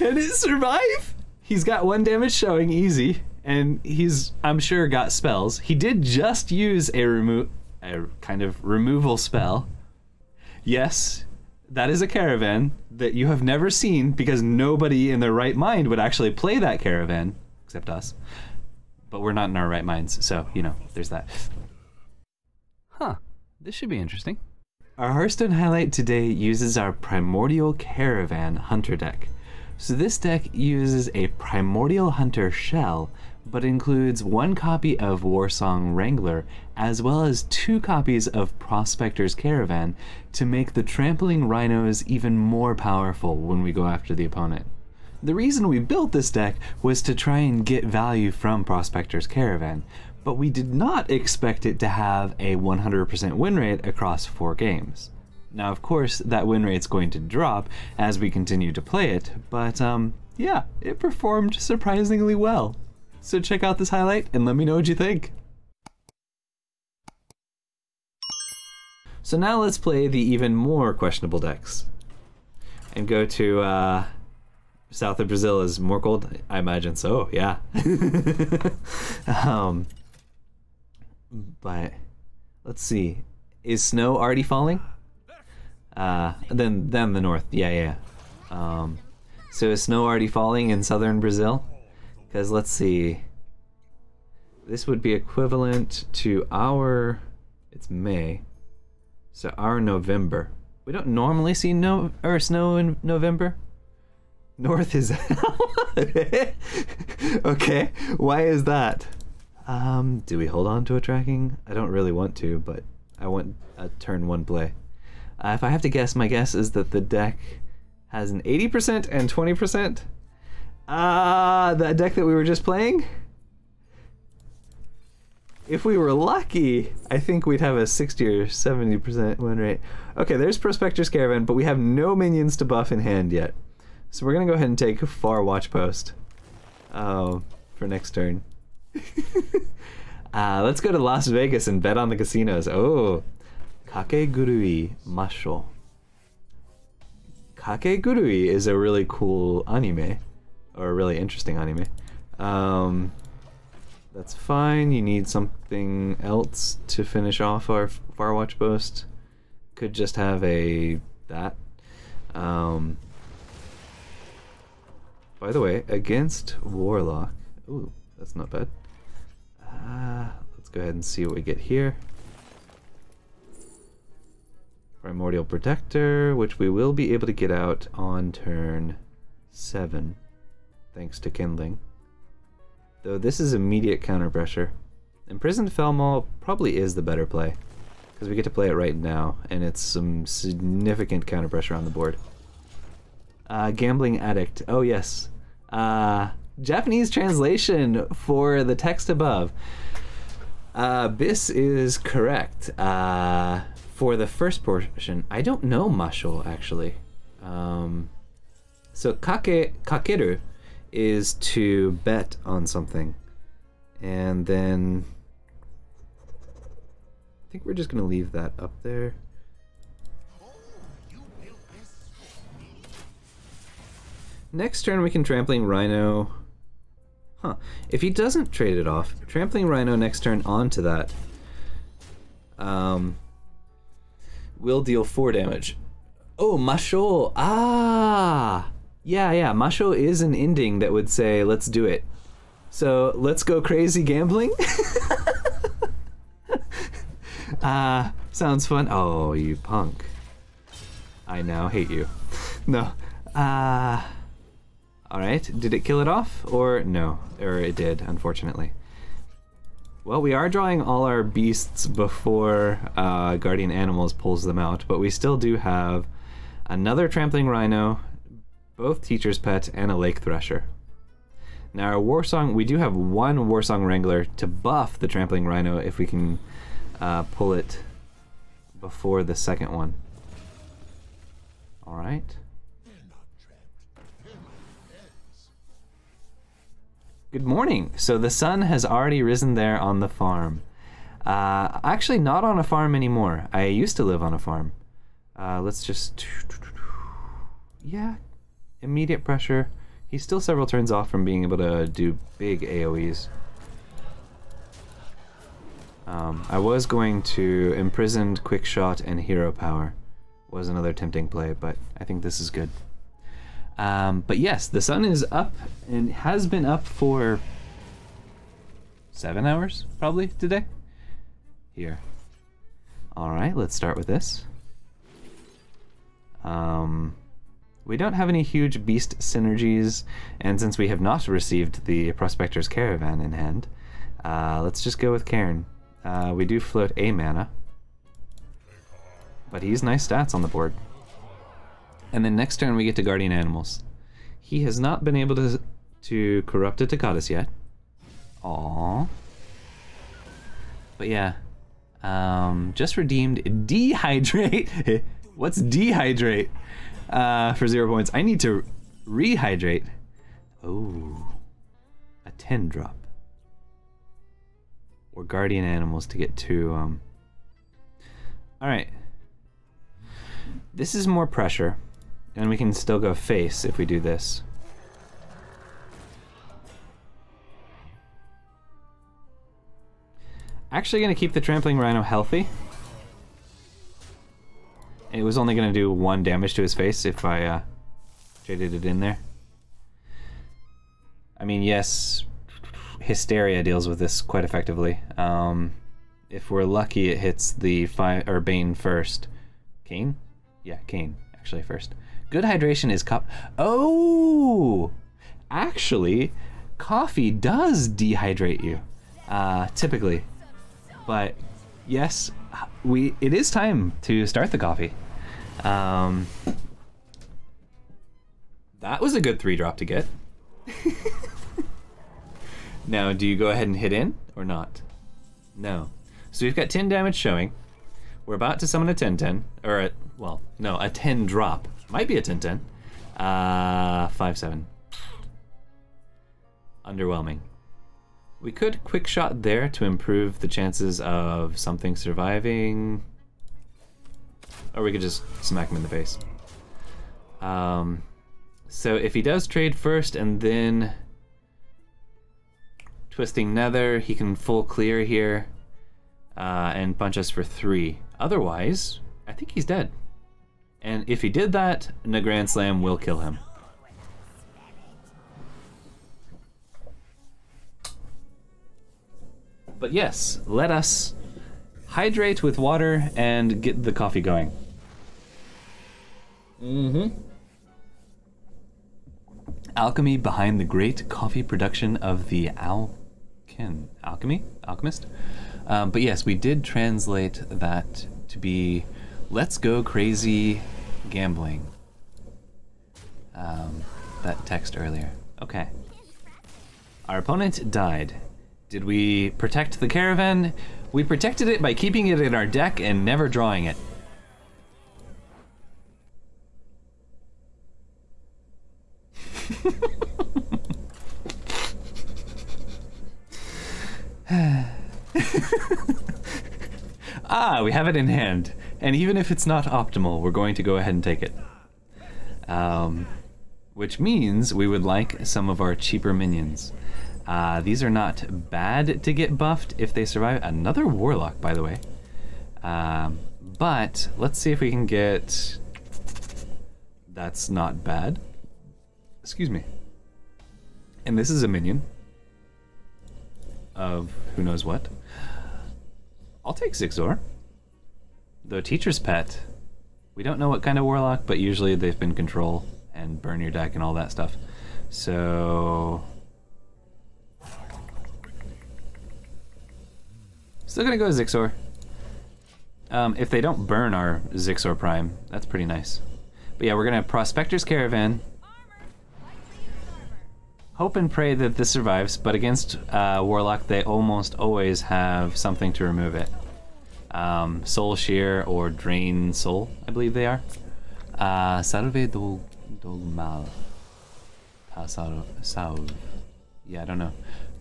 Can it survive? He's got 1 damage showing, easy, and he's, I'm sure, got spells. He did just use a kind of removal spell. Yes, that is a caravan that you have never seen because nobody in their right mind would actually play that caravan, except us. But we're not in our right minds, so, you know, there's that. Huh, this should be interesting. Our Hearthstone highlight today uses our Primordial Caravan Hunter deck. So this deck uses a Primordial Hunter shell, but includes 1 copy of Warsong Wrangler, as well as 2 copies of Prospector's Caravan to make the trampling rhinos even more powerful when we go after the opponent. The reason we built this deck was to try and get value from Prospector's Caravan, but we did not expect it to have a 100% win rate across 4 games. Now, of course, that win rate's going to drop as we continue to play it, but yeah, it performed surprisingly well. So check out this highlight and let me know what you think. So now let's play the even more questionable decks. And go to south of Brazil is more cold? I imagine so, yeah. But let's see. Is snow already falling? Then the north, yeah. So is snow already falling in southern Brazil? Because let's see. This would be equivalent to our, it's May, so our November. We don't normally see snow in November. North is okay. Why is that? Do we hold on to a tracking? I don't really want to, but I want a turn 1 play. If I have to guess, my guess is that the deck has an 80% and 20%. That deck that we were just playing? If we were lucky, I think we'd have a 60 or 70% win rate. Okay, there's Prospector's Caravan, but we have no minions to buff in hand yet. So we're gonna go ahead and take Far Watch Post for next turn. Let's go to Las Vegas and bet on the casinos. Oh, Kakegurui Masho. Kakegurui is a really cool anime, or a really interesting anime. That's fine. You need something else to finish off our Far Watch Post. Could just have that. By the way, against Warlock. Ooh, that's not bad. Let's go ahead and see what we get here. Primordial Protector, which we will be able to get out on turn 7, thanks to Kindling. Though this is immediate counter pressure. Imprisoned Felmaw probably is the better play, because we get to play it right now, and it's some significant counter pressure on the board. Gambling Addict. Oh yes. Japanese translation for the text above. This is correct. For the first portion, I don't know Masho actually. So kakeru is to bet on something, and then I think we're just gonna leave that up there. Next turn we can Trampling Rhino. Huh. If he doesn't trade it off, Trampling Rhino next turn onto that will deal 4 damage. Oh, Masho! Ah! Yeah, Masho is an ending that would say, let's do it. So, let's go crazy gambling? Sounds fun. Oh, you punk. I now hate you. No. Alright, did it kill it off? Or no? Or it did, unfortunately. Well, we are drawing all our beasts before Guardian Animals pulls them out, but we still do have another Trampling Rhino, both Teacher's Pet, and a Lake Thresher. Now our Warsong, we do have 1 Warsong Wrangler to buff the Trampling Rhino if we can pull it before the second one. Alright. Good morning. So the sun has already risen there on the farm. Actually not on a farm anymore. I used to live on a farm. Let's just... Yeah, immediate pressure. He's still several turns off from being able to do big AoEs. I was going to Imprisoned, Quick Shot, and Hero Power. Was another tempting play, but I think this is good. But yes, the sun is up and has been up for 7 hours, probably, today. Here. Alright, let's start with this. We don't have any huge beast synergies, and since we have not received the Prospector's Caravan in hand, let's just go with Cairn. We do float a mana, but he's nice stats on the board. And then next turn we get to Guardian Animals. He has not been able to corrupt a Tocatus yet. Aww. But yeah, just redeemed Dehydrate. What's Dehydrate? For 0 points. I need to rehydrate. Oh, a 10 drop. Or Guardian Animals to get 2. Alright. This is more pressure, and we can still go face if we do this. Actually gonna keep the Trampling Rhino healthy. It was only gonna do 1 damage to his face if I traded it in there. I mean, yes, Hysteria deals with this quite effectively. If we're lucky, it hits the Bane first. Kane? Yeah, Kane, actually first. Good hydration is Oh! Actually, coffee does dehydrate you, typically. But yes, it is time to start the coffee. That was a good 3-drop to get. Now, do you go ahead and hit in or not? No. So we've got 10 damage showing. We're about to summon a 10-10, or well, no, a 10-drop. Might be a 10-10. 5-7. Underwhelming. We could quick shot there to improve the chances of something surviving. Or we could just smack him in the face. So if he does trade first and then Twisting Nether, he can full clear here and punch us for 3. Otherwise, I think he's dead. And if he did that, Grand Slam will kill him. But yes, let us hydrate with water and get the coffee going. Alchemy behind the great coffee production of the Alchemist. But yes, we did translate that to be "Let's go crazy gambling." That text earlier. Okay. Our opponent died. Did we protect the caravan? We protected it by keeping it in our deck and never drawing it. We have it in hand. And even if it's not optimal, we're going to go ahead and take it. Which means we would like some of our cheaper minions. These are not bad to get buffed if they survive. Another Warlock, by the way. But let's see if we can get... That's not bad. Excuse me. And this is a minion of who knows what. I'll take Zigzor. The Teacher's Pet. We don't know what kind of Warlock, but usually they've been Control and burn your deck and all that stuff. So... Still gonna go with Zigzor. If they don't burn our Zigzor Prime, that's pretty nice. But yeah, we're gonna Prospector's Caravan. Hope and pray that this survives, but against Warlock, they almost always have something to remove it. Soul Shear or Drain Soul, I believe they are. Salve dol mal. Salve. Yeah, I don't know.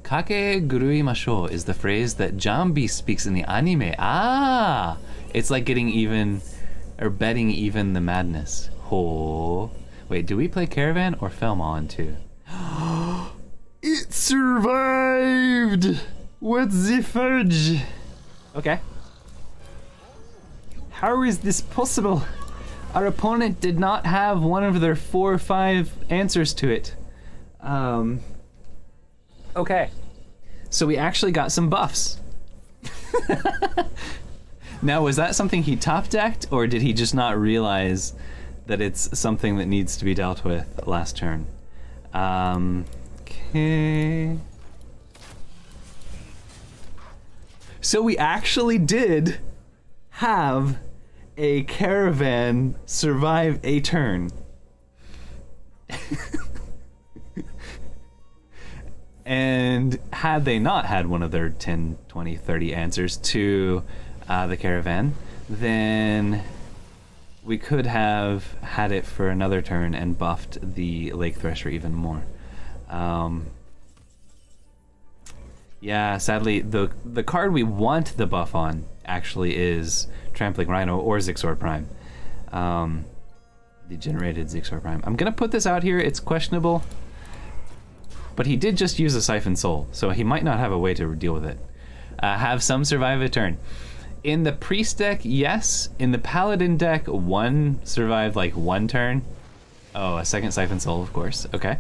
Kake gurui masho is the phrase that Jambi speaks in the anime. Ah! It's like getting even, or betting even the madness. Ho. Wait, do we play Caravan or Felmon too? It survived! What the fudge? Okay. How is this possible? Our opponent did not have one of their 4 or 5 answers to it. Okay. So we actually got some buffs. Now, was that something he top decked, or did he just not realize that it's something that needs to be dealt with last turn? Okay. So we actually did have a caravan survive a turn. And had they not had one of their 10, 20, 30 answers to the caravan, then we could have had it for another turn and buffed the Lake Thresher even more. Yeah, sadly, the card we want the buff on actually is Trampling Rhino or Zixor Prime. Degenerated Zixor Prime. I'm gonna put this out here, it's questionable, but he did just use a Siphon Soul, so he might not have a way to deal with it. Have some survive a turn. In the Priest deck, yes. In the Paladin deck, one survived like 1 turn. Oh, a second Siphon Soul, of course. Okay.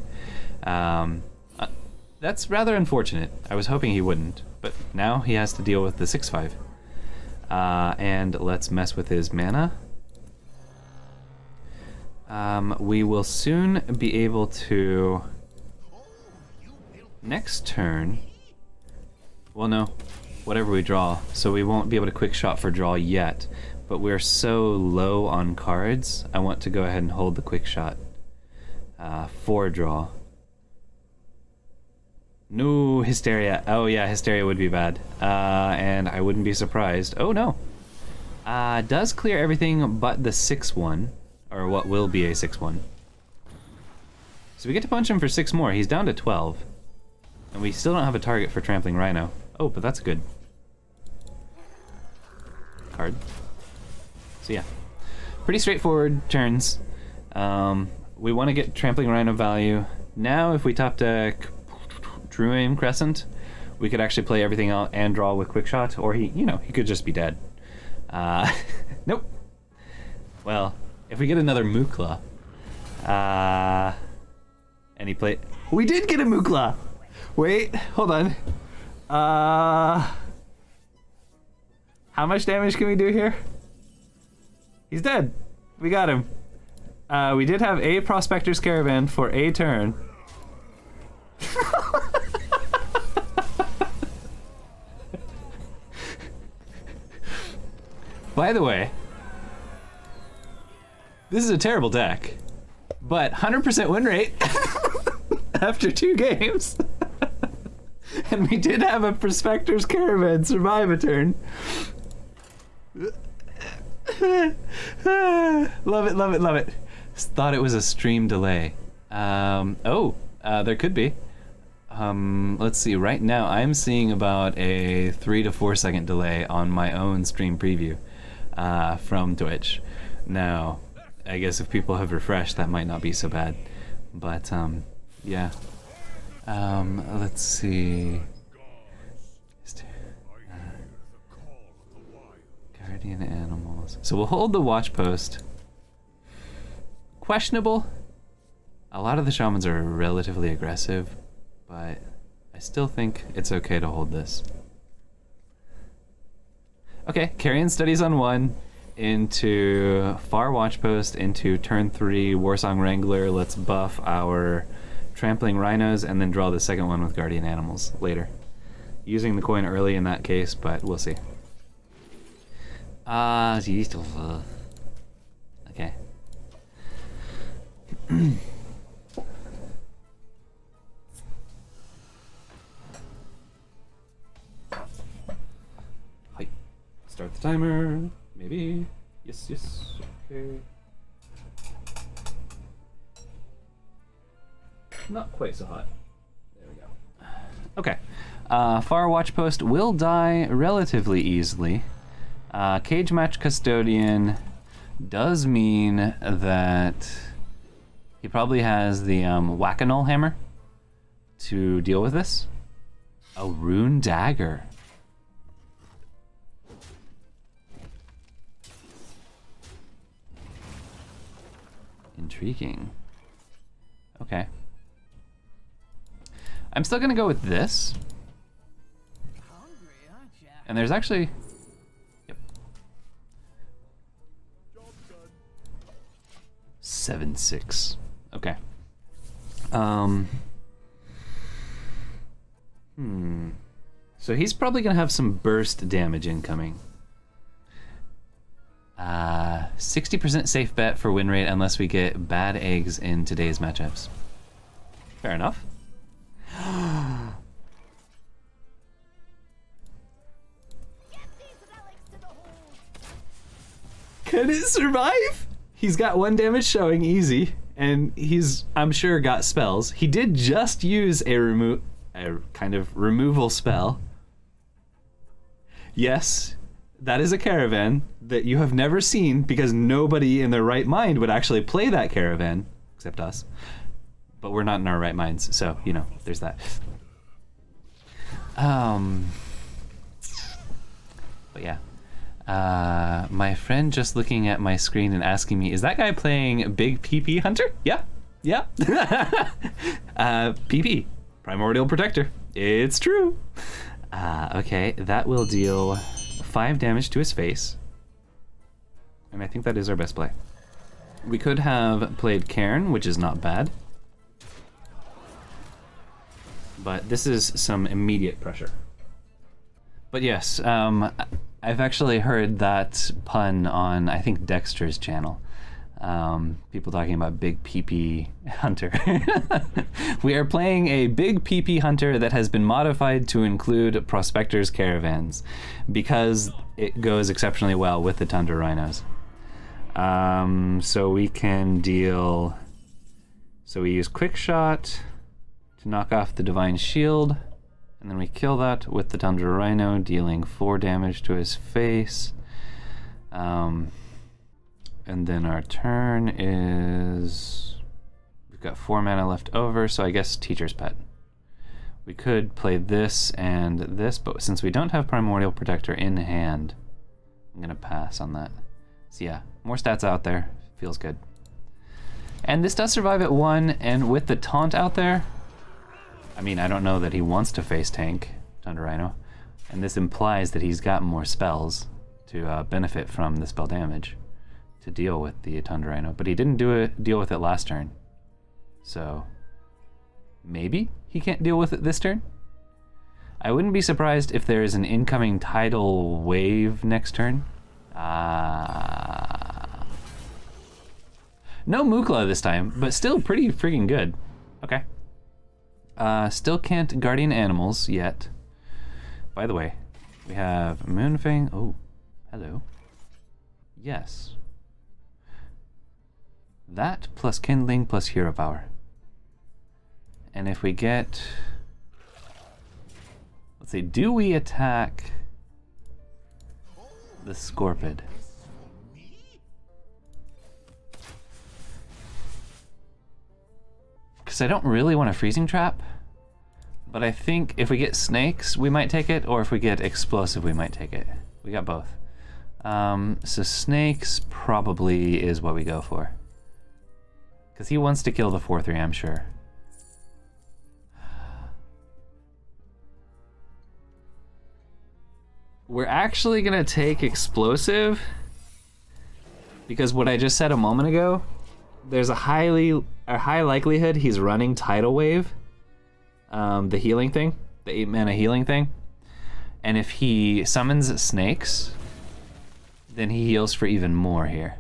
That's rather unfortunate. I was hoping he wouldn't, but now he has to deal with the 6/5. And let's mess with his mana. We will soon be able to... Next turn... Well, no. Whatever we draw. So we won't be able to quick shot for draw yet. But we're so low on cards, I want to go ahead and hold the quick shot for draw. No, Hysteria. Oh yeah, Hysteria would be bad. And I wouldn't be surprised. Oh no. Does clear everything but the 6/1. Or what will be a 6/1. So we get to punch him for 6 more. He's down to 12. And we still don't have a target for Trampling Rhino. Oh, but that's good. Card. So yeah. Pretty straightforward turns. We want to get Trampling Rhino value. Now if we top deck True Aim Crescent, we could actually play everything out and draw with Quick Shot, or he could just be dead. Nope. Well, if we get another Mukla, and he played... We did get a Mukla! Wait, hold on. How much damage can we do here? He's dead. We got him. We did have a Prospector's Caravan for a turn. By the way, this is a terrible deck, but 100% win rate after 2 games. And we did have a Prospector's Caravan survive a turn. Love it, love it, love it. Thought it was a stream delay. There could be. Let's see, right now I'm seeing about a 3 to 4 second delay on my own stream preview from Twitch. Now, I guess if people have refreshed, that might not be so bad. But, yeah. Let's see. Guardian animals. So we'll hold the watch post. Questionable. A lot of the shamans are relatively aggressive, but I still think it's okay to hold this. Okay, Carrion Studies on 1, into Far Watch Post, into turn 3 Warsong Wrangler. Let's buff our Trampling Rhinos and then draw the second one with Guardian Animals later. Using the coin early in that case, but we'll see. Okay. Hi. Start the timer. Maybe. Yes, yes. Okay. Not quite so hot. There we go. Okay. Far Watch Post will die relatively easily. Cage Match Custodian does mean that he probably has the Whack-A-Null Hammer, to deal with this? A rune dagger. Intriguing. Okay. I'm still gonna go with this. And there's actually... Yep. 7-6. Okay. So he's probably gonna have some burst damage incoming. 60% safe bet for win rate unless we get bad eggs in today's matchups. Fair enough. Can it survive? He's got 1 damage showing easy, and he's, I'm sure, got spells. He did just use a kind of removal spell. Yes, that is a caravan that you have never seen because nobody in their right mind would actually play that caravan, except us. But we're not in our right minds, so, you know, there's that. But yeah. My friend just looking at my screen and asking me, is that guy playing Big PP Hunter? Yeah, yeah. PP, Primordial Protector. It's true. Okay, that will deal 5 damage to his face. And I think that is our best play. We could have played Cairn, which is not bad. But this is some immediate pressure. But yes, I've actually heard that pun on, I think, Dexter's channel. People talking about Big PP Hunter. We are playing a Big PP Hunter that has been modified to include Prospector's caravans because it goes exceptionally well with the Tundra Rhinos. So we can deal... So we use Quick Shot to knock off the Divine Shield. And then we kill that with the Tundra Rhino, dealing 4 damage to his face. And then our turn is... We've got 4 mana left over, so I guess Teacher's Pet. We could play this and this, but since we don't have Primordial Protector in hand, I'm gonna pass on that. So yeah, more stats out there. Feels good. And this does survive at 1, and with the taunt out there, I mean, I don't know that he wants to face tank Tundra Rhino, and this implies that he's got more spells to benefit from the spell damage to deal with the Tundra Rhino, but he didn't deal with it last turn. So maybe he can't deal with it this turn? I wouldn't be surprised if there is an incoming tidal wave next turn. No Mukla this time, but still pretty freaking good. Okay. Still can't Guardian Animals yet. By the way, we have Moonfang. Oh, hello. Yes. That plus Kindling plus Hero Power. And if we get... Let's see, do we attack the Scorpid? Because I don't really want a Freezing Trap, but I think if we get Snakes, we might take it, or if we get Explosive, we might take it. We got both. So Snakes probably is what we go for. Because he wants to kill the 4/3, I'm sure. We're actually gonna take Explosive, because what I just said a moment ago, there's a high likelihood he's running Tidal Wave, the healing thing, the 8 mana healing thing. And if he summons Snakes, then he heals for even more here.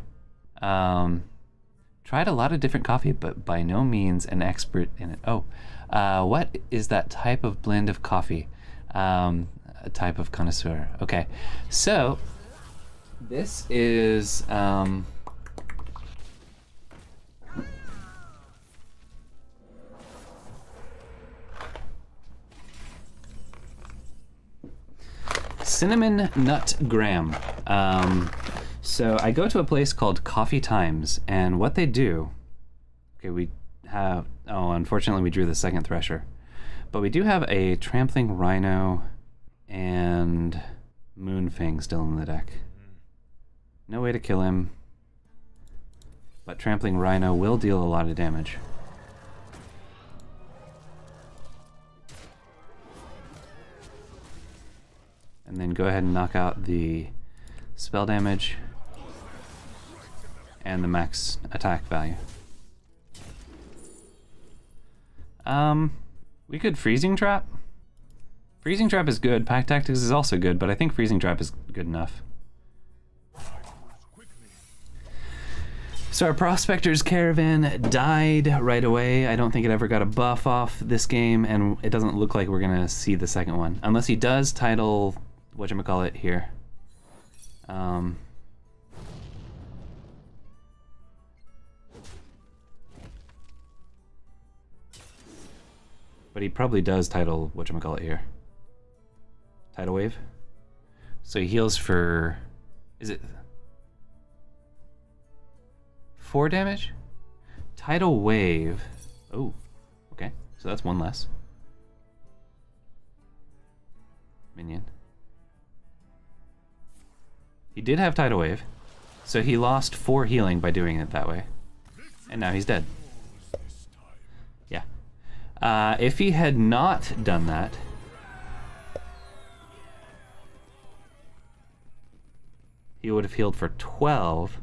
Tried a lot of different coffee, but by no means an expert in it. Oh, what is that type of blend of coffee? A type of connoisseur. Okay, so this is... Cinnamon Nut Graham. So I go to a place called Coffee Times, and what they do... Okay, we have... Oh, unfortunately we drew the second Thresher. But we do have a Trampling Rhino and Moonfang still in the deck. No way to kill him, but Trampling Rhino will deal a lot of damage. And then go ahead and knock out the spell damage and the max attack value. We could Freezing Trap. Freezing Trap is good. Pack Tactics is also good, but I think Freezing Trap is good enough. So our Prospector's Caravan died right away. I don't think it ever got a buff off this game, and it doesn't look like we're gonna see the second one. Unless he does title, whatchamacallit here. But he probably does title, whatchamacallit here. Tidal Wave. So he heals for, is it 4 damage? Tidal Wave. Oh, okay. So that's 1 less. Minion. He did have Tidal Wave, so he lost 4 healing by doing it that way. And now he's dead. Yeah. If he had not done that, he would have healed for 12,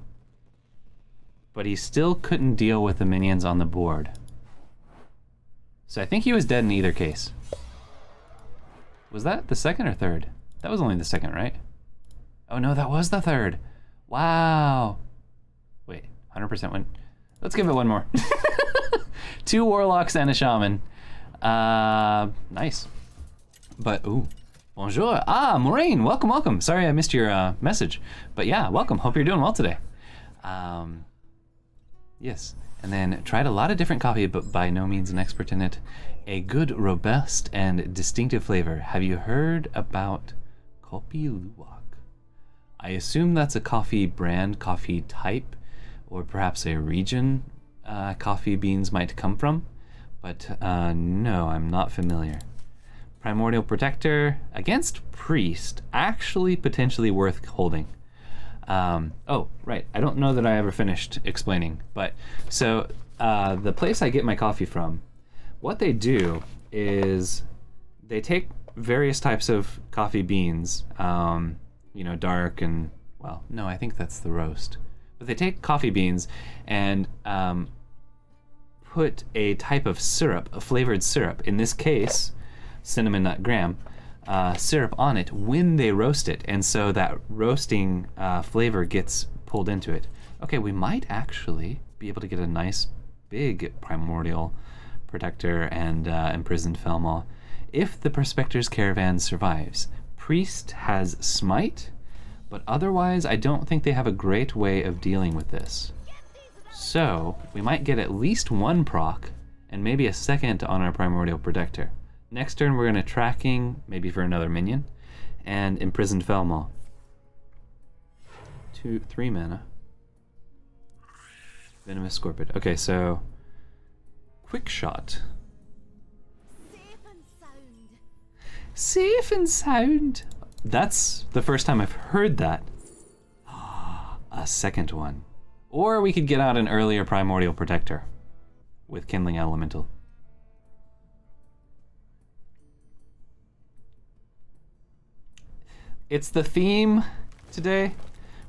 but he still couldn't deal with the minions on the board. So I think he was dead in either case. Was that the second or third? That was only the second, right? Oh no, that was the third. Wow. Wait, 100% win. Let's give it one more. 2 Warlocks and a Shaman. Nice. But, ooh. Bonjour. Ah, Maureen, welcome, welcome. Sorry I missed your message. But yeah, welcome. Hope you're doing well today. Yes. And then tried a lot of different coffee, but by no means an expert in it. A good, robust, and distinctive flavor. Have you heard about Kopi Luwak? I assume that's a coffee brand, coffee type, or perhaps a region coffee beans might come from. But no, I'm not familiar. Primordial Protector against Priest, actually potentially worth holding. Oh, right, I don't know that I ever finished explaining, but so the place I get my coffee from, what they do is they take various types of coffee beans, you know, dark and, well, no, I think that's the roast. But they take coffee beans and put a type of syrup, a flavored syrup, in this case, cinnamon nut graham, syrup on it when they roast it, and so that roasting flavor gets pulled into it. Okay, we might actually be able to get a nice big Primordial Protector and Imprisoned Felmaw if the Prospector's Caravan survives. Priest has Smite, but otherwise I don't think they have a great way of dealing with this. So we might get at least 1 proc and maybe a second on our Primordial Protector. Next turn we're going to Tracking, maybe for another minion, and Imprisoned Felmaw. 3 mana. Venomous Scorpid. Okay, so Quick Shot. Safe and sound. Safe and sound. That's the first time I've heard that. A second one. Or we could get out an earlier Primordial Protector with Kindling Elemental. It's the theme today.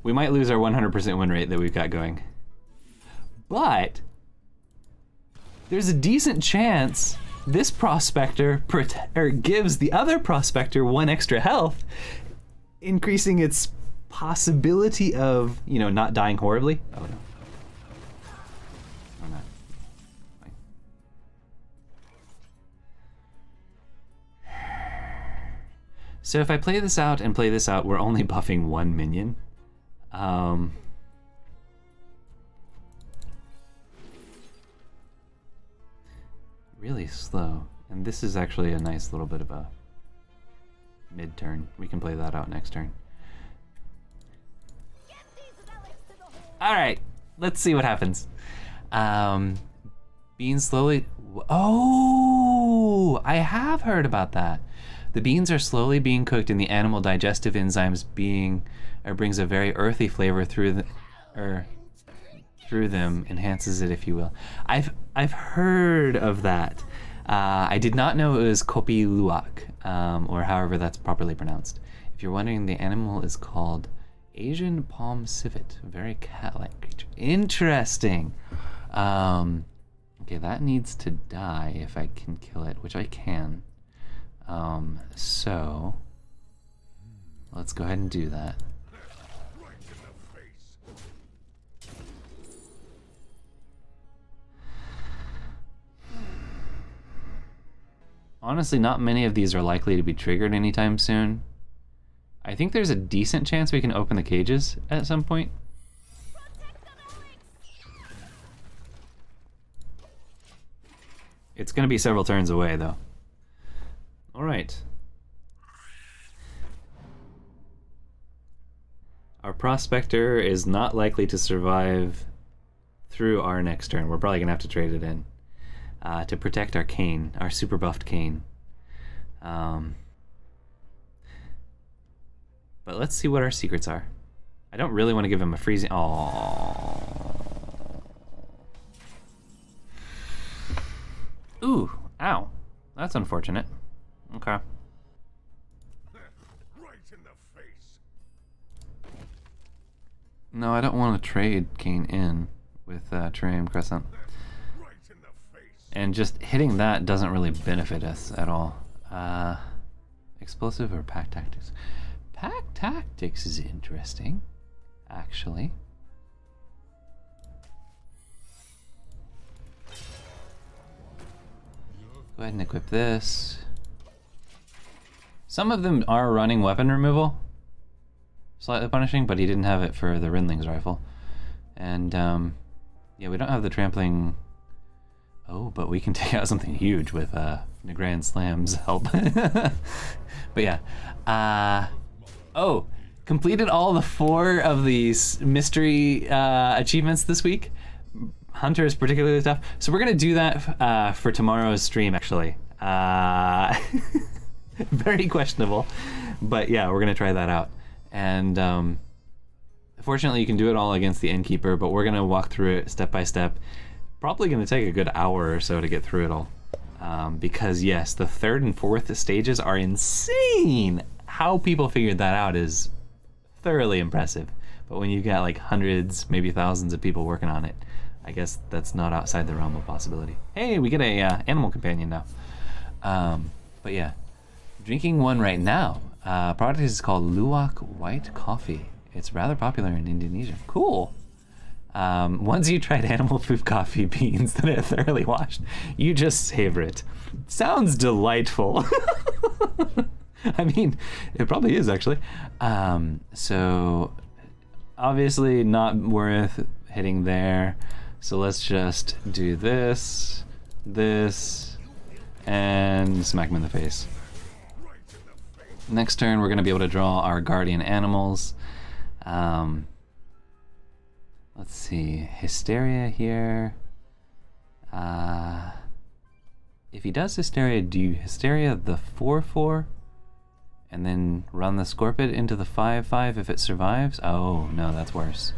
We might lose our 100% win rate that we've got going. But there's a decent chance this Prospector gives the other Prospector 1 extra health, increasing its possibility of, you know, not dying horribly. Oh no. Oh no. Fine. So if I play this out and play this out, we're only buffing 1 minion. Really slow. And this is actually a nice little bit of a mid-turn. We can play that out next turn. Alright, let's see what happens. Bean slowly... Oh! Oh, I have heard about that. The beans are slowly being cooked and the animal digestive enzymes brings a very earthy flavor through them, enhances it, if you will. I've heard of that. I did not know it was Kopi Luwak, or however that's properly pronounced. If you're wondering, the animal is called Asian palm civet, a very cat-like creature. Interesting. Okay, that needs to die if I can kill it, which I can. So let's go ahead and do that. Honestly, not many of these are likely to be triggered anytime soon. I think there's a decent chance we can open the cages at some point. It's going to be several turns away, though. All right. Our Prospector is not likely to survive through our next turn. We're probably going to have to trade it in to protect our Cane, our super buffed Cane. But let's see what our secrets are. I don't really want to give him a freezing... Aww. Ooh, ow. That's unfortunate. Okay. Right in the face. No, I don't want to trade Cane in with Terrarium Crescent. Right in the face. And just hitting that doesn't really benefit us at all. Explosive or Pack Tactics? Pack Tactics is interesting, actually. Go ahead and equip this. Some of them are running weapon removal. Slightly punishing, but he didn't have it for the Rinling's rifle. And, yeah, we don't have the trampling... Oh, but we can take out something huge with Negran Slam's help. But yeah. Oh, completed all the 4 of these mystery achievements this week. Hunter is particularly tough. So we're going to do that for tomorrow's stream, actually. Very questionable. But yeah, we're going to try that out. And fortunately, you can do it all against the Innkeeper, but we're going to walk through it step by step. Probably going to take a good hour or so to get through it all. Because yes, the 3rd and 4th stages are insane. How people figured that out is thoroughly impressive. But when you've got like hundreds, maybe thousands of people working on it, I guess that's not outside the realm of possibility. Hey, we get a animal companion now. But yeah, drinking one right now. Product is called Luwak White Coffee. It's rather popular in Indonesia. Cool. Once you tried animal poop coffee beans that are thoroughly washed, you just savor it. Sounds delightful. I mean, it probably is actually. So obviously not worth hitting there. So let's just do this, and smack him in the face. Next turn, we're going to be able to draw our guardian animals. Let's see, Hysteria here. If he does Hysteria, do you Hysteria the 4/4? And then run the Scorpid into the 5/5 if it survives? Oh, no, that's worse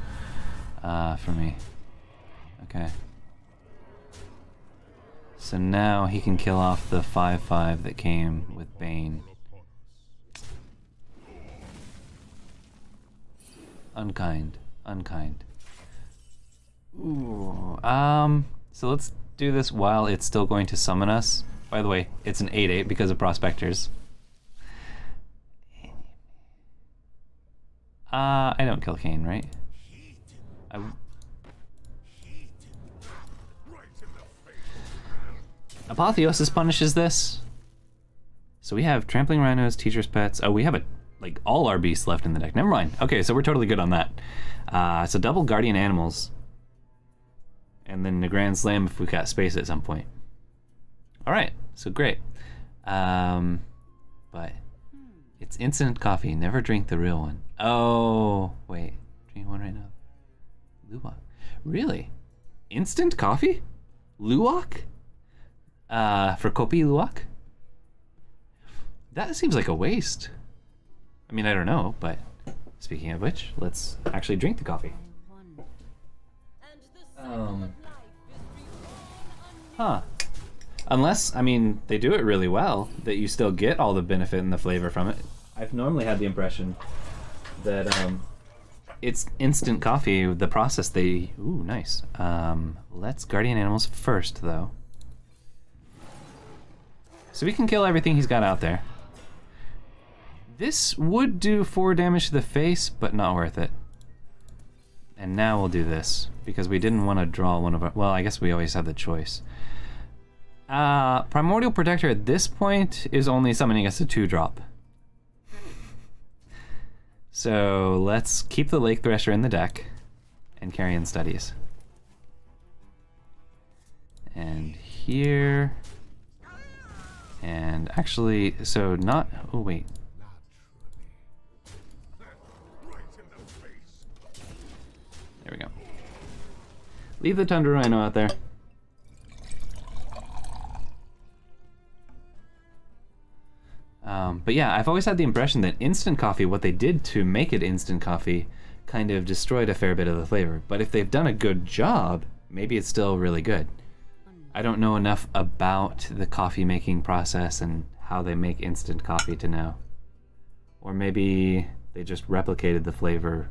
for me. Okay. So now he can kill off the 5/5 that came with Bane. Unkind. Unkind. Ooh. So let's do this while it's still going to summon us. By the way, it's an 8/8 because of Prospectors. I don't kill Cane, right? Apotheosis punishes this. So we have Trampling Rhinos, Teacher's Pets. Oh, we have like all our beasts left in the deck. Never mind. Okay, so we're totally good on that. So double Guardian Animals. And then the Grand Slam if we got space at some point. Alright, so great. But it's instant coffee. Never drink the real one. Oh, wait. Drink one right now. Luwak. Really? Instant coffee? Luwak? For Kopi Luwak? That seems like a waste. I mean, I don't know, but speaking of which, let's actually drink the coffee. Huh. Unless, I mean, they do it really well, that you still get all the benefit and the flavor from it. I've normally had the impression that it's instant coffee, the process they... Ooh, nice. Let's guardian animals first, though. So we can kill everything he's got out there. This would do 4 damage to the face, but not worth it. And now we'll do this, because we didn't want to draw one of our... Well, I guess we always have the choice. Primordial Protector at this point is only summoning us a 2-drop. So let's keep the Lake Thresher in the deck and Carrion Studies. And here... And actually, so not... Oh, wait. There we go. Leave the Tundra Rhino out there. But yeah, I've always had the impression that instant coffee, what they did to make it instant coffee, kind of destroyed a fair bit of the flavor. But if they've done a good job, maybe it's still really good. I don't know enough about the coffee making process and how they make instant coffee to know. Or maybe they just replicated the flavor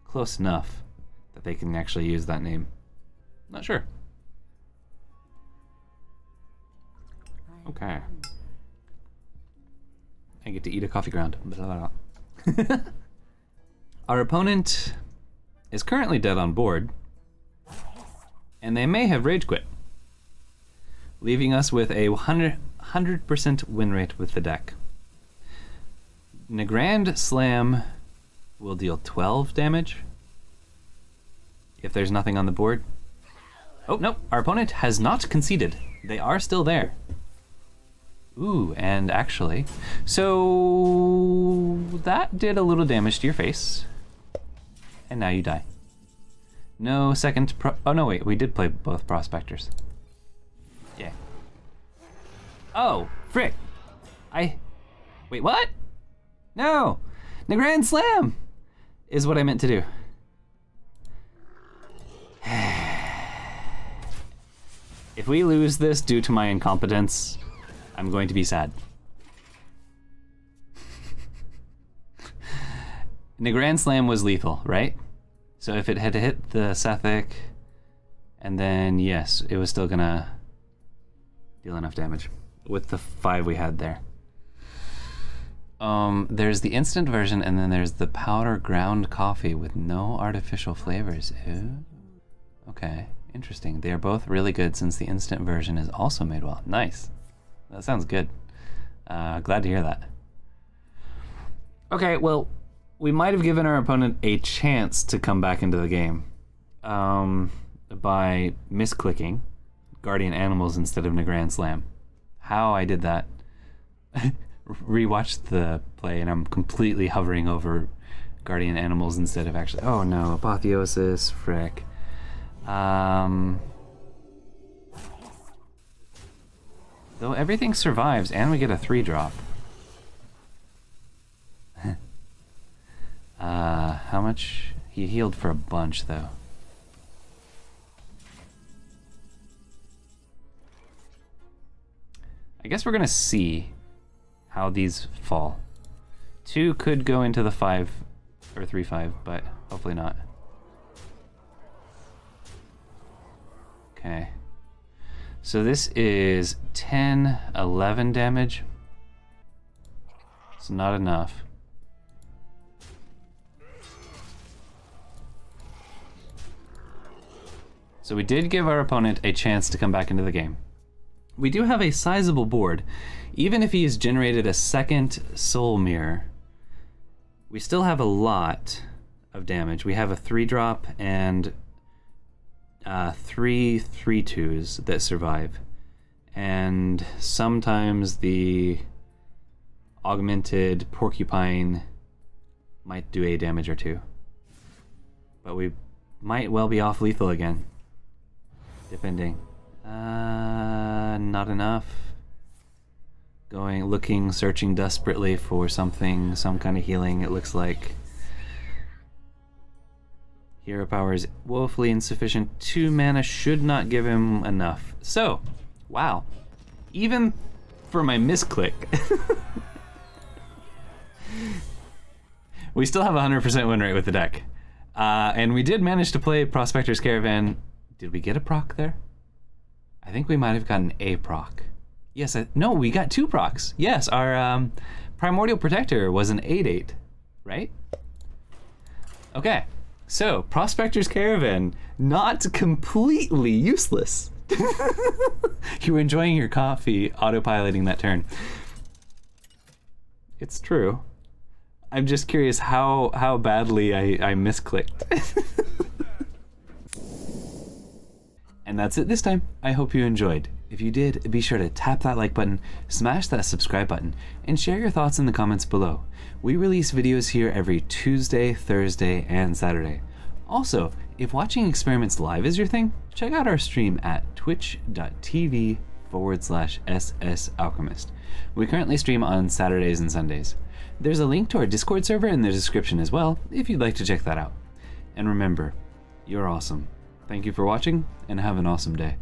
close enough that they can actually use that name. Not sure. Okay. I get to eat a coffee ground. Our opponent is currently dead on board, and they may have rage quit, leaving us with a 100% win rate with the deck. Nagrand Slam will deal 12 damage if there's nothing on the board. Oh, no, our opponent has not conceded. They are still there. Ooh, and actually, so that did a little damage to your face. And now you die. No second oh no, wait, we did play both Prospectors. Yeah. Oh, frick. Wait, what? No! Nagrand Slam is what I meant to do. If we lose this due to my incompetence, I'm going to be sad. Nagrand Slam was lethal, right? So if it had hit the C'Thun, and then yes, it was still gonna deal enough damage with the 5 we had there. There's the instant version, and then there's the powder ground coffee with no artificial flavors. Ooh. Okay, interesting. They are both really good since the instant version is also made well. Nice. That sounds good. Glad to hear that. Okay, well, we might have given our opponent a chance to come back into the game by misclicking Guardian Animals instead of Nagrand Slam. How I did that, rewatched the play, and I'm completely hovering over Guardian Animals instead of actually... Oh no, Apotheosis, frick. Though everything survives, and we get a 3-drop. How much? He healed for a bunch, though. I guess we're gonna see how these fall. 2 could go into the 5, or 3-5, but hopefully not. Okay. So this is 10, 11 damage. It's not enough. So we did give our opponent a chance to come back into the game. We do have a sizable board. Even if he's generated a second soul mirror, we still have a lot of damage. We have a 3-drop and 3 3/2s that survive, and sometimes the augmented porcupine might do a damage or 2, but we might well be off lethal again, depending. Not enough. Going, looking, searching desperately for something, some kind of healing, it looks like. Hero power is woefully insufficient. 2 mana should not give him enough. So, wow. Even for my misclick, we still have 100% win rate with the deck. And we did manage to play Prospector's Caravan. Did we get a proc there? I think we might have gotten a proc. Yes, no, we got 2 procs. Yes, our Primordial Protector was an 8/8, right? Okay, so Prospector's Caravan, not completely useless. You were enjoying your coffee, autopiloting that turn. It's true. I'm just curious how badly I misclicked. And that's it this time. I hope you enjoyed. If you did, be sure to tap that like button, smash that subscribe button, and share your thoughts in the comments below. We release videos here every Tuesday, Thursday, and Saturday. Also, if watching experiments live is your thing, check out our stream at twitch.tv/SSAlchemist. We currently stream on Saturdays and Sundays. There's a link to our Discord server in the description as well, if you'd like to check that out. And remember, you're awesome. Thank you for watching, and have an awesome day.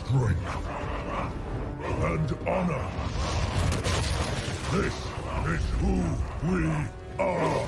Strength and honor. This is who we are.